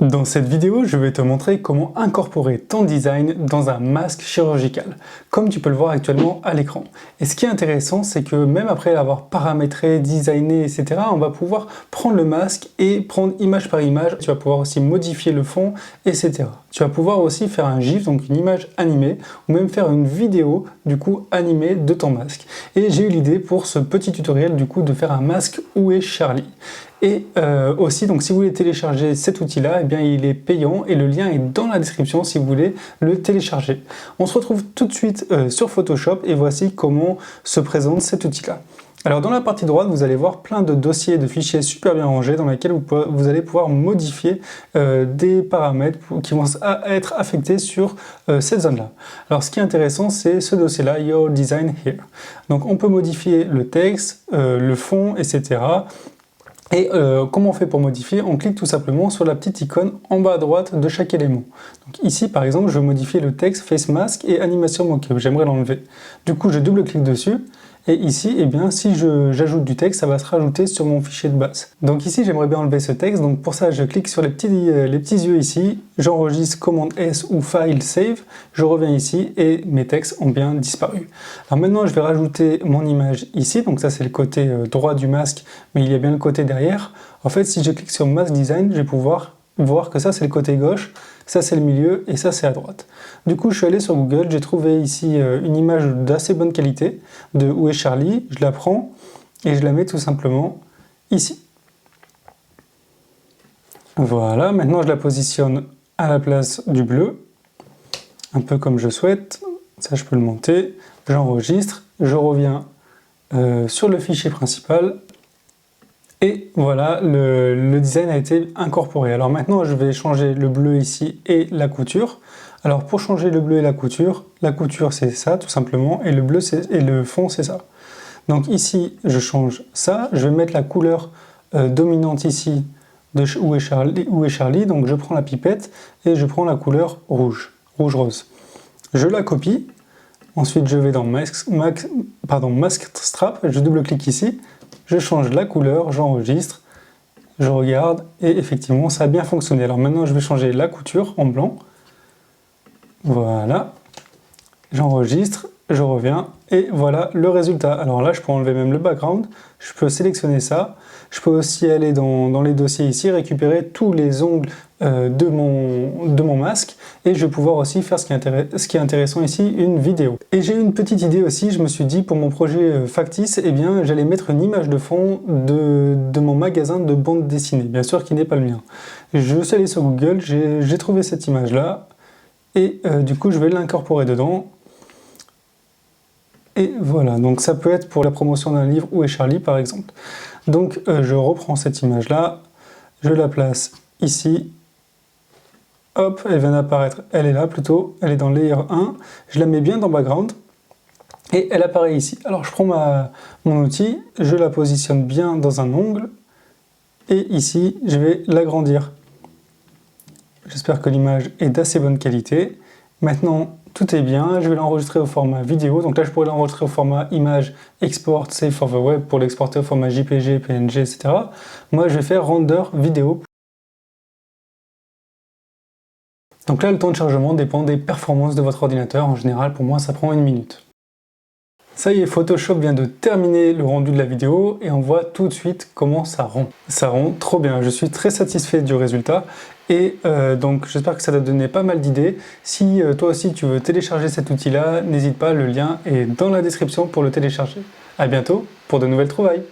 Dans cette vidéo, je vais te montrer comment incorporer ton design dans un masque chirurgical, comme tu peux le voir actuellement à l'écran. Et ce qui est intéressant, c'est que même après l'avoir paramétré, designé, etc., on va pouvoir prendre le masque et prendre image par image. Tu vas pouvoir aussi modifier le fond, etc. Tu vas pouvoir aussi faire un GIF, donc une image animée, ou même faire une vidéo, du coup, animée de ton masque. Et j'ai eu l'idée pour ce petit tutoriel, du coup, de faire un masque Où est Charlie ? Et aussi, donc si vous voulez télécharger cet outil-là, eh bien il est payant et le lien est dans la description si vous voulez le télécharger. On se retrouve tout de suite sur Photoshop et voici comment se présente cet outil-là. Alors dans la partie droite, vous allez voir plein de dossiers, de fichiers super bien rangés dans lesquels vous allez pouvoir modifier des paramètres qui vont être affectés sur cette zone-là. Alors ce qui est intéressant, c'est ce dossier-là, Your Design Here. Donc on peut modifier le texte, le fond, etc. Et comment on fait pour modifier? On clique tout simplement sur la petite icône en bas à droite de chaque élément. Donc ici par exemple, je veux modifier le texte Face Mask et Animation Mockup, j'aimerais l'enlever. Du coup je double-clique dessus, et ici, eh bien, si j'ajoute du texte, ça va se rajouter sur mon fichier de base. Donc ici, j'aimerais bien enlever ce texte, donc pour ça, je clique sur les petits yeux ici, j'enregistre commande S ou File Save, je reviens ici et mes textes ont bien disparu. Alors maintenant, je vais rajouter mon image ici, donc ça c'est le côté droit du masque, mais il y a bien le côté derrière. En fait, si je clique sur Mask Design, je vais pouvoir voir que ça c'est le côté gauche, ça c'est le milieu et ça c'est à droite. Du coup je suis allé sur Google, j'ai trouvé ici une image d'assez bonne qualité de Où est Charlie, je la prends et je la mets tout simplement ici. Voilà, maintenant je la positionne à la place du bleu, un peu comme je souhaite, ça je peux le monter, j'enregistre, je reviens sur le fichier principal. Et voilà, le design a été incorporé. Alors maintenant, je vais changer le bleu ici et la couture. Alors pour changer le bleu et la couture c'est ça tout simplement, et le bleu et le fond c'est ça. Donc ici, je change ça, je vais mettre la couleur dominante ici de Où est Charlie, donc je prends la pipette et je prends la couleur rouge-rose. Je la copie, ensuite je vais dans Mask Strap, je double-clique ici, je change la couleur, j'enregistre, je regarde et effectivement ça a bien fonctionné. Alors maintenant je vais changer la couture en blanc, voilà, j'enregistre, je reviens et voilà le résultat. Alors là je peux enlever même le background, je peux sélectionner ça, je peux aussi aller dans les dossiers ici, récupérer tous les ongles de mon masque et je vais pouvoir aussi faire ce qui est intéressant ici, une vidéo. Et j'ai une petite idée aussi, je me suis dit pour mon projet factice, eh bien j'allais mettre une image de fond de mon magasin de bande dessinée, bien sûr qui n'est pas le mien. Je suis allé sur Google, j'ai trouvé cette image là et du coup je vais l'incorporer dedans. Et voilà, donc ça peut être pour la promotion d'un livre Où est Charlie par exemple. Donc je reprends cette image là, je la place ici, hop, elle vient d'apparaître, elle est là plutôt, elle est dans Layer 1, je la mets bien dans Background, et elle apparaît ici. Alors je prends mon outil, je la positionne bien dans un ongle, et ici je vais l'agrandir. J'espère que l'image est d'assez bonne qualité. Maintenant, tout est bien, je vais l'enregistrer au format vidéo, donc là je pourrais l'enregistrer au format image, export, save for the web pour l'exporter au format JPG, PNG, etc. Moi je vais faire render vidéo. Donc là le temps de chargement dépend des performances de votre ordinateur, en général pour moi ça prend 1 minute. Ça y est, Photoshop vient de terminer le rendu de la vidéo et on voit tout de suite comment ça rend. Ça rend trop bien, je suis très satisfait du résultat et donc j'espère que ça t'a donné pas mal d'idées. Si toi aussi tu veux télécharger cet outil-là, n'hésite pas, le lien est dans la description pour le télécharger. A bientôt pour de nouvelles trouvailles.